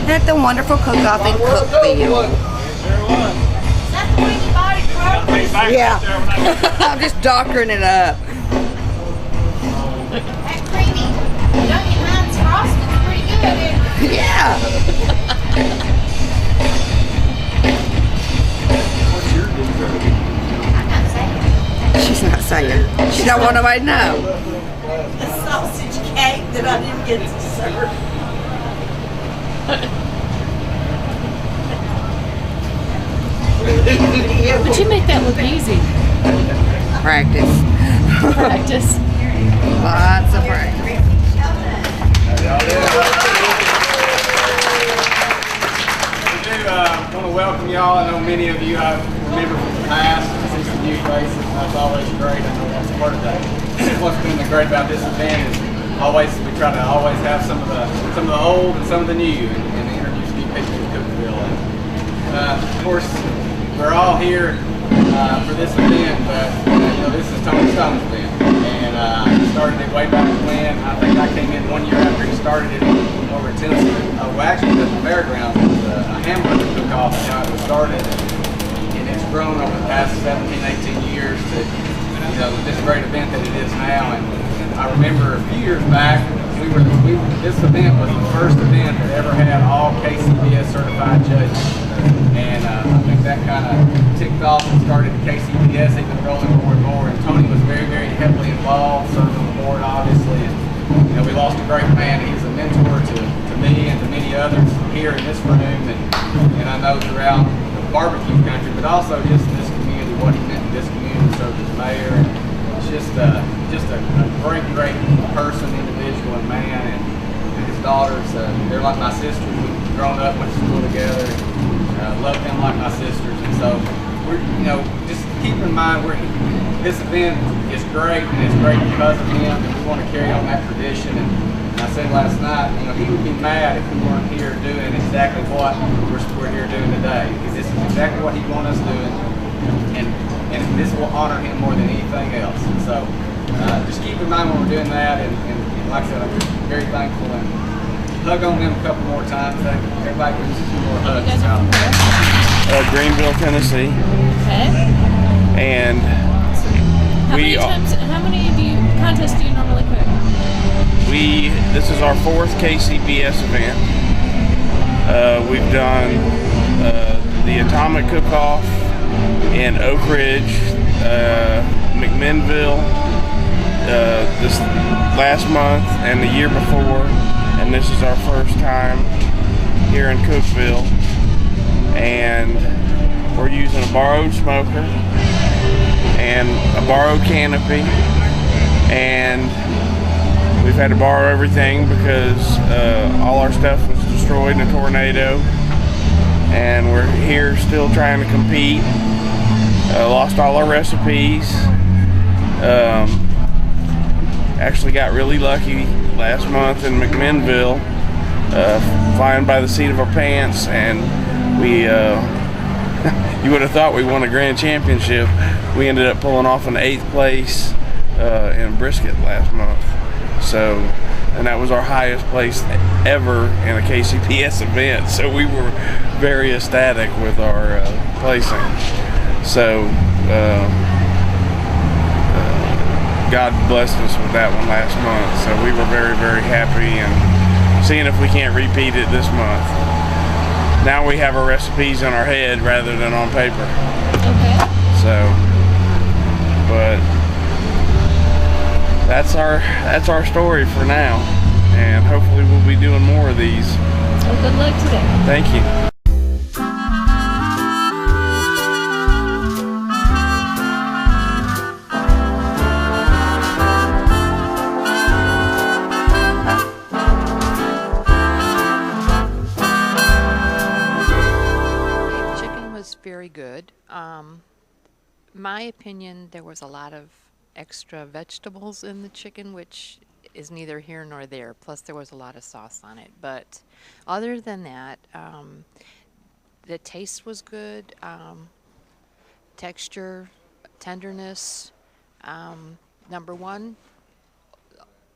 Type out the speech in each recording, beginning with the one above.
At the wonderful cook-off in Cookeville. Yeah, I'm just doctoring it up. That creamy Dunkin' Hines frosting's pretty good, isn't it? Yeah. What's your dessert? I'm not saying. She's not saying. She don't want nobody to know. A sausage cake that I didn't get to serve. But you make that look easy. Practice. Practice. Lots of practice. I want to welcome y'all. I know many of you I remember from the past. See some new faces. That's always great. I know that's part of that. What's been great about this event is we try to always have some of the old and some of the new, and introduce new people to Cookeville. And of course, we're all here for this event, but this is Tony Stone's event, and he started it way back when. I think I came in 1 year after he started it over at Tennessee. Well, actually, at the fairgrounds, it was a hamburger cook-off, and how it was started, and it's grown over the past 17, 18 years to this great event that it is now. And I remember a few years back, this event was the first event that ever had all KCBS certified judges. And I think that kind of ticked off and started the KCBS even rolling more and more. And Tony was very, very heavily involved, served on the board, obviously. And we lost a great man. He's a mentor to me and to many others here in this room, and I know throughout the barbecue country, but also just in this community, what he meant to this community, served as mayor. And it's just a great, great person, individual, and man. And his daughters, they're like my sisters. We've grown up, went to school together. Love them like my sisters, and so we're, just keep in mind this event is great, and it's great because of him, and we want to carry on that tradition. And I said last night, he would be mad if we weren't here doing exactly what we're here doing today, because this is exactly what he wants us doing, and this will honor him more than anything else. And so just keep in mind when we're doing that, and like I said, I'm just very thankful, and hug on them a couple more times. Everybody gives us a few more hugs. Greenville, Tennessee. Okay. And how many contests do you normally cook? This is our 4th KCBS event. We've done the Atomic Cook-Off in Oak Ridge, McMinnville this last month and the year before. And this is our first time here in Cookeville, and we're using a borrowed smoker and a borrowed canopy, and we've had to borrow everything because all our stuff was destroyed in a tornado, and we're here still trying to compete. Lost all our recipes. Actually got really lucky last month in McMinnville, flying by the seat of our pants, and we you would have thought we won a grand championship. We ended up pulling off an 8th place in brisket last month, and that was our highest place ever in a KCPS event, so we were very ecstatic with our placing. So God blessed us with that one last month, so we were very, very happy, and seeing if we can't repeat it this month. Now we have our recipes in our head rather than on paper. Okay. So, but that's our story for now, and hopefully we'll be doing more of these. Well, good luck today. Thank you. Chicken was very good. My opinion, there was a lot of extra vegetables in the chicken, which is neither here nor there. Plus, there was a lot of sauce on it. But other than that, the taste was good. Texture, tenderness. Number one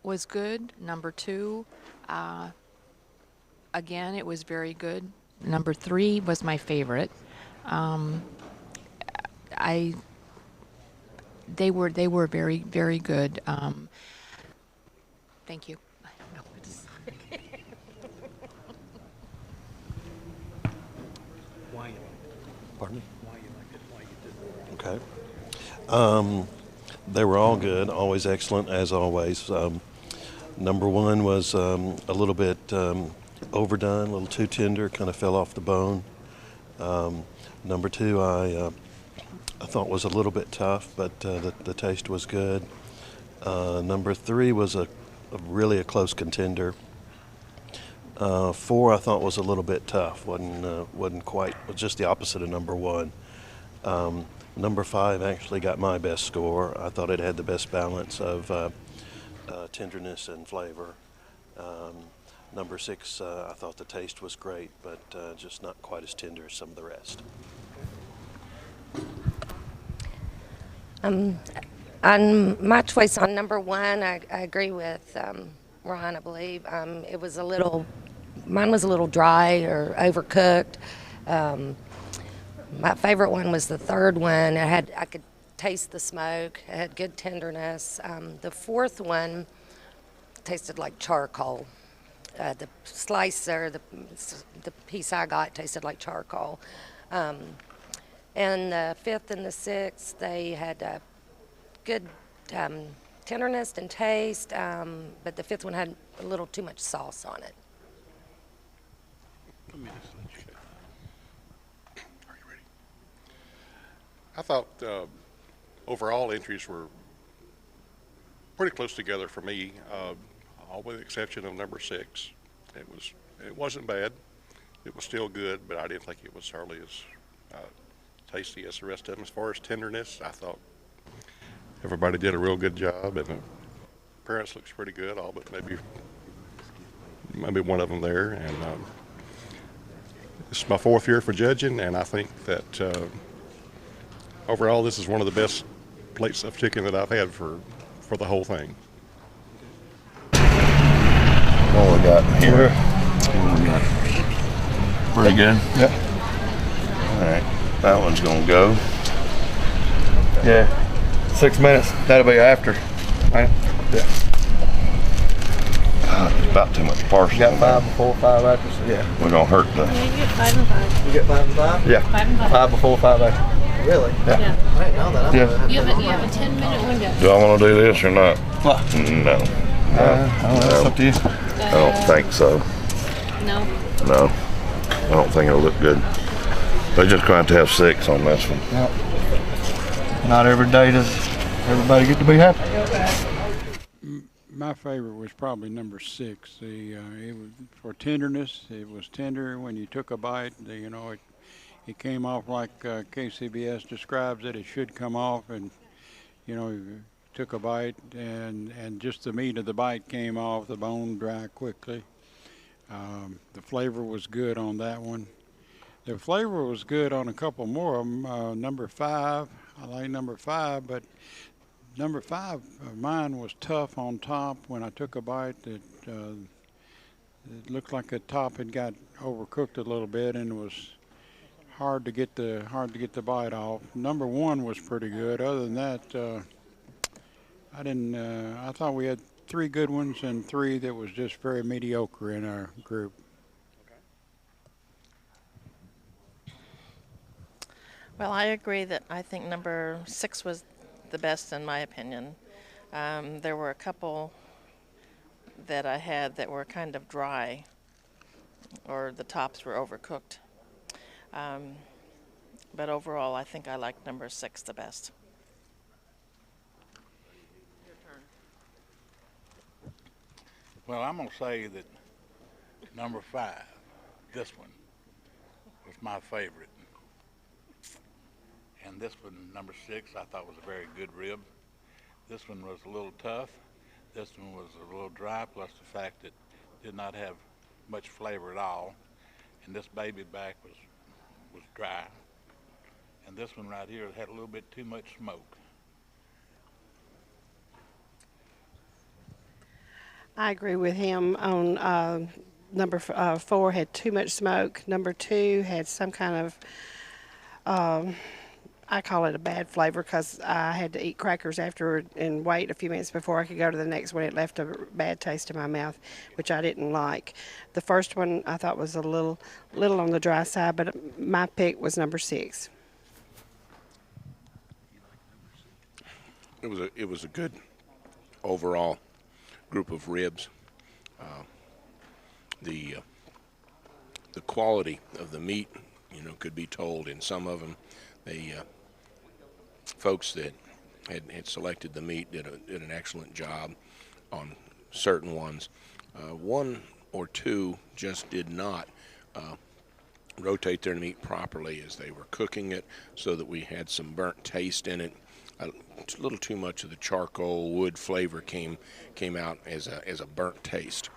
was good. Number two, again, it was very good. Number three was my favorite. They were very, very good. Thank you. I don't know what to say. Pardon me? Okay. They were all good, always excellent as always. Number one was a little bit overdone, a little too tender, kind of fell off the bone. Number two, I thought was a little bit tough, but the taste was good. Number three was really a close contender. Four I thought was a little bit tough, wasn't quite, was just the opposite of number one. Number five actually got my best score. I thought it had the best balance of tenderness and flavor. Number six, I thought the taste was great, but just not quite as tender as some of the rest. On my choice on number one, I agree with Ron, I believe. It was mine was a little dry or overcooked. My favorite one was the third one. I could taste the smoke. It had good tenderness. The fourth one tasted like charcoal. The slicer, the piece I got tasted like charcoal. And the fifth and the sixth, they had good tenderness and taste, but the fifth one had a little too much sauce on it. Are you ready? I thought overall entries were pretty close together for me, all with the exception of number six. It wasn't bad. It was still good, but I didn't think it was hardly as tasty as the rest of them. As far as tenderness, I thought everybody did a real good job, and the appearance looks pretty good, all but maybe one of them there. And this is my fourth year for judging, and I think that overall this is one of the best plates of chicken that I've had for the whole thing. What we got here? Pretty good? Yep. All right. That one's going to go. Yeah. 6 minutes. That'll be after. Right? Yeah. It's about too much parsley. You got 5 before, 5 after. So yeah. We're going to hurt the... Yeah, you get 5 and 5. You get 5 and 5? Yeah. 5 and 5. 5 before, 5 after. Really? Yeah. I didn't know that. Yeah. You have a 10-minute window. Do I want to do this or not? What? No. I don't know. It's up to you. I don't think so. No. No. I don't think it'll look good. They're just going to have 6 on this one. Yep. Not every day does everybody get to be happy. My favorite was probably number 6. It was for tenderness. It was tender when you took a bite. It came off like KCBS describes it. It should come off, and you took a bite, and just the meat of the bite came off. The bone dry quickly. The flavor was good on that one. The flavor was good on a couple more of them. Number 5, I like number 5, but number 5 of mine was tough on top. When I took a bite, it looked like the top had got overcooked a little bit, and it was hard to get the bite off. Number 1 was pretty good. Other than that, I thought we had 3 good ones and 3 that was just very mediocre in our group. Well, I agree that I think number 6 was the best in my opinion. There were a couple that I had that were kind of dry, or the tops were overcooked. But overall, I think I liked number 6 the best. Your turn. Well, I'm going to say that number 5, this one, was my favorite. And this one, number 6, I thought was a very good rib. This one was a little tough. This one was a little dry, plus the fact that it did not have much flavor at all. And this baby back was dry. And this one right here had a little bit too much smoke. I agree with him on number 4 had too much smoke. Number 2 had some kind of, I call it a bad flavor because I had to eat crackers afterward and wait a few minutes before I could go to the next one. It left a bad taste in my mouth, which I didn't like. The first one I thought was a little on the dry side, but my pick was number 6. It was a good overall group of ribs. The quality of the meat, could be told in some of them. They folks that had selected the meat did an excellent job on certain ones. 1 or 2 just did not rotate their meat properly as they were cooking it, so that we had some burnt taste in it. A little too much of the charcoal wood flavor came out as a burnt taste.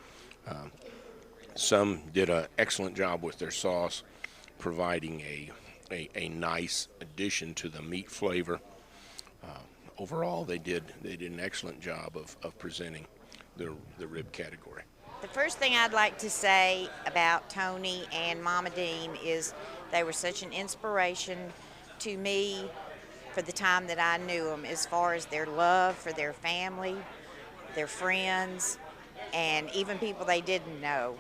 Some did an excellent job with their sauce, providing a nice addition to the meat flavor. Overall, they did an excellent job of presenting the rib category. The first thing I'd like to say about Tony and Mama Dean is they were such an inspiration to me for the time that I knew them, as far as their love for their family, their friends, and even people they didn't know.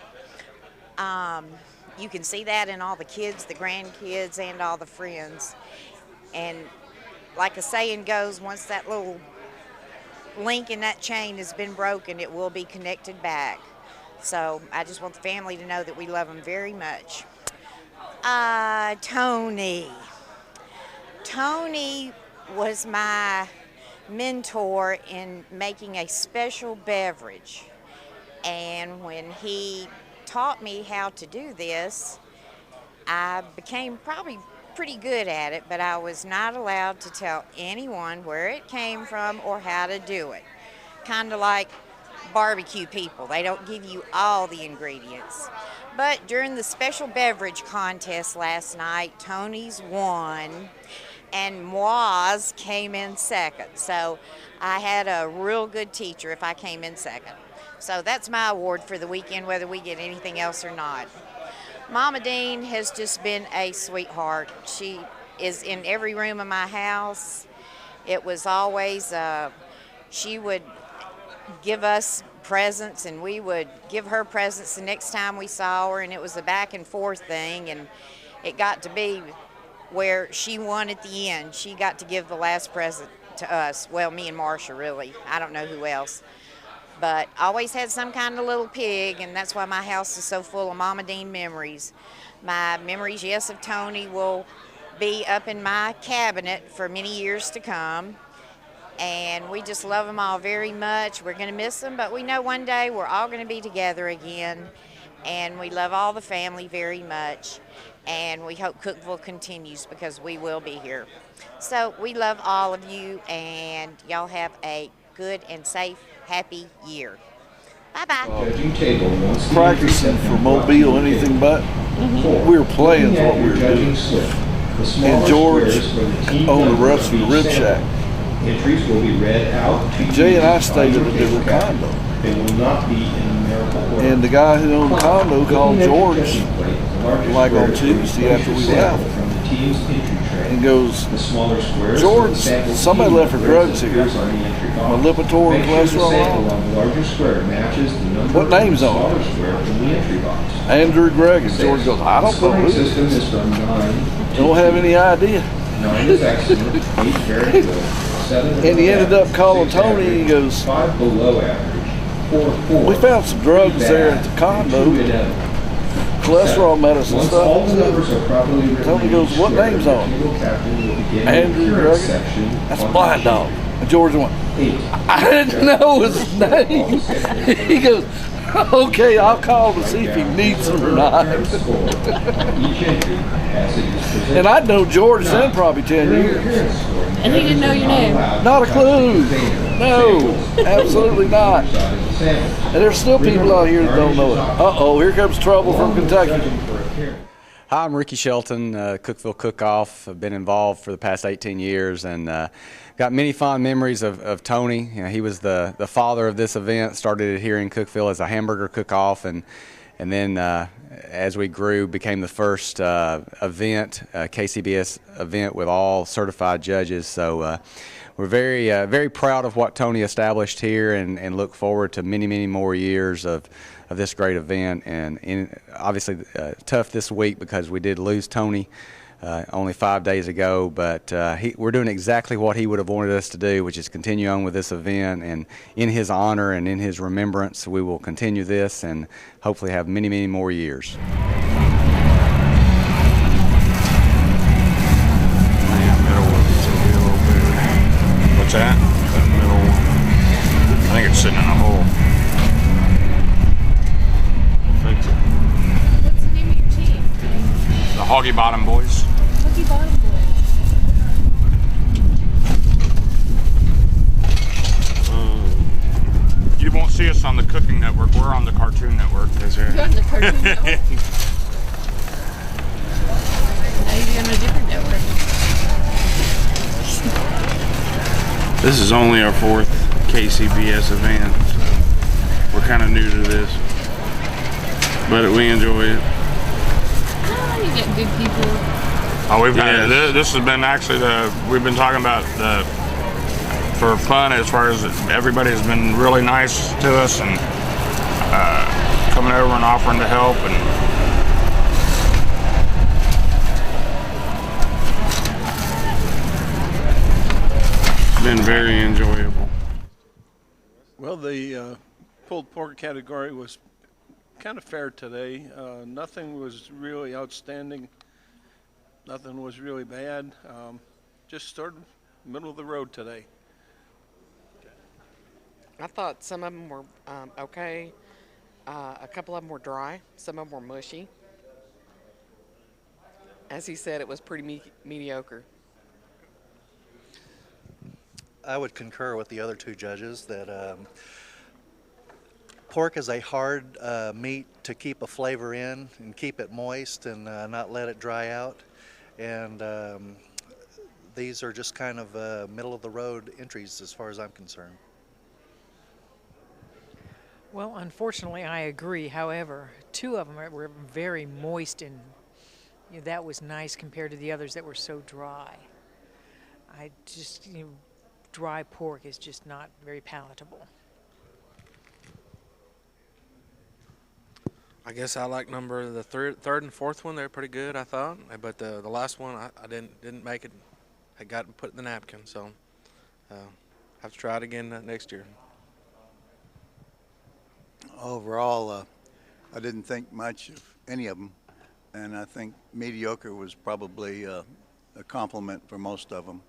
You can see that in all the kids, the grandkids, and all the friends. And like a saying goes, once that little link in that chain has been broken, it will be connected back. So I just want the family to know that we love them very much. Tony. Tony was my mentor in making a special beverage. And when he taught me how to do this, I became probably pretty good at it, but I was not allowed to tell anyone where it came from or how to do it. Kind of like barbecue people. They don't give you all the ingredients. But during the special beverage contest last night, Tony's won and Moise came in second. So I had a real good teacher if I came in second. So that's my award for the weekend, whether we get anything else or not. Mama Dean has just been a sweetheart. She is in every room of my house. It was always, she would give us presents and we would give her presents the next time we saw her, and it was a back and forth thing, and it got to be where she won at the end. She got to give the last present to us. Well, me and Marsha, really. I don't know who else. But always had some kind of little pig, and that's why my house is so full of Mama Dean memories. My memories, yes, of Tony will be up in my cabinet for many years to come. And we just love them all very much. We're going to miss them, but we know one day we're all going to be together again. And we love all the family very much. And we hope Cookeville continues, because we will be here. So we love all of you, and y'all have a good and safe, happy year. Bye-bye. Practicing for Mobile, anything but. We were playing what we were doing. And George owned the rest of the Rib Shack. Entries will be read out. Jay and I stayed at a different condo. They will not be in numerical order. And the guy who owned the condo called George, like on Tuesday after we left, team's entry tray. and goes, The smaller squares. George, somebody left for drugs here. My Lipitor, Make sure the cholesterol. sample on the larger square matches the number What name's the on smaller it? square in the entry box. Andrew Gregg. And George goes, I don't know Scoring who system this is is. from 9 to Don't have any idea. 9 is excellent, 8 very good, 7 And he ended up calling Tony. He goes, 5 below average, 4 poor. we found some drugs there at the condo. Cholesterol medicine Once stuff. all the numbers are properly written, Tony goes, what name's on it? Andrew Gregg. That's Blind Dog. And George went, I didn't know his name. He goes, okay, I'll call to see if he needs them or not. And I'd known George then probably 10 years. And he didn't know your name. Not a clue. No, absolutely not. And there's still people out here that don't know it. Uh-oh, here comes trouble from Kentucky. Hi, I'm Ricky Shelton, Cookeville Cook-Off. I've been involved for the past 18 years and got many fond memories of Tony. You know, he was the father of this event, started it here in Cookeville as a hamburger cook-off, and then as we grew, became the first event, KCBS event with all certified judges. So we're very proud of what Tony established here and look forward to many, many more years of this great event. And obviously tough this week because we did lose Tony only 5 days ago, but we're doing exactly what he would have wanted us to do, which is continue on with this event. And in his honor and in his remembrance, we will continue this and hopefully have many, many more years. What's that? That middle one. I think it's sitting in a hole. Fix it. What's the name of your team? The Hoggy Bottom Boys. Hoggy Bottom Boys. You won't see us on the Cooking Network. We're on the Cartoon Network. You're on the Cartoon Network. Now you're on a different network. This is only our 4th KCBS event. We're kind of new to this, but we enjoy it. Oh, you get good people. Oh, we've had this has been actually we've been talking about for fun as far as everybody has been really nice to us and coming over and offering to help and. Been very enjoyable. Well, the pulled pork category was kind of fair today. Nothing was really outstanding. Nothing was really bad. Just started middle of the road today. I thought some of them were okay. A couple of them were dry. Some of them were mushy. As he said, it was pretty mediocre. I would concur with the other two judges that pork is a hard meat to keep a flavor in and keep it moist and not let it dry out. And these are just kind of middle of the road entries as far as I'm concerned. Well, unfortunately, I agree. However, 2 of them were very moist, and that was nice compared to the others that were so dry. I just, dry pork is just not very palatable. I guess I like the third and fourth one. They're pretty good, I thought. But the last one, I didn't make it. I got put in the napkin, so have to try it again next year. Overall, I didn't think much of any of them, and I think mediocre was probably a compliment for most of them.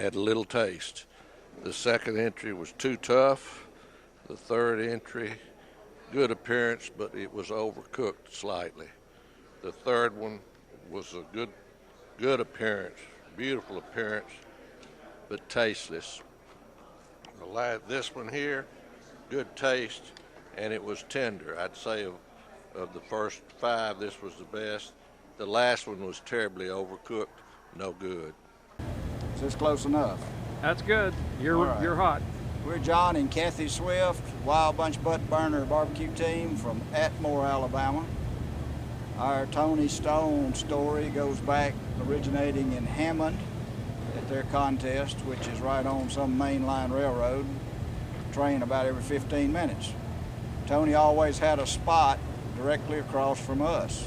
had a little taste. The second entry was too tough. The third entry, good appearance, but it was overcooked slightly. The third one was a good appearance, beautiful appearance, but tasteless. This one here, good taste, and it was tender. I'd say of the first 5, this was the best. The last one was terribly overcooked, no good. So it's close enough. That's good. You're hot. We're John and Kathy Swift, Wild Bunch Butt Burner barbecue team from Atmore, Alabama. Our Tony Stone story goes back originating in Hammond at their contest, which is right on some mainline railroad, train about every 15 minutes. Tony always had a spot directly across from us.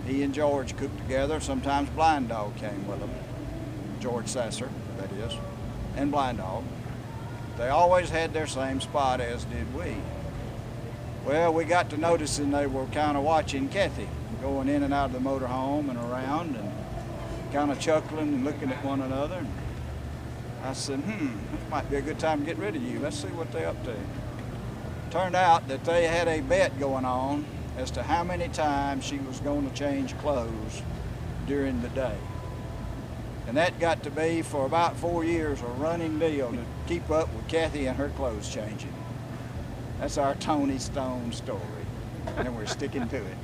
He and George cooked together. Sometimes Blind Dog came with them. George Sasser, that is, and Blind Dog. They always had their same spot, as did we. Well, we got to noticing they were kind of watching Kathy, going in and out of the motorhome and around and kind of chuckling and looking at one another. And I said, this might be a good time to get rid of you. Let's see what they're up to. Turned out that they had a bet going on as to how many times she was going to change clothes during the day. And that got to be, for about 4 years, a running deal to keep up with Kathy and her clothes changing. That's our Tony Stone story, and we're sticking to it.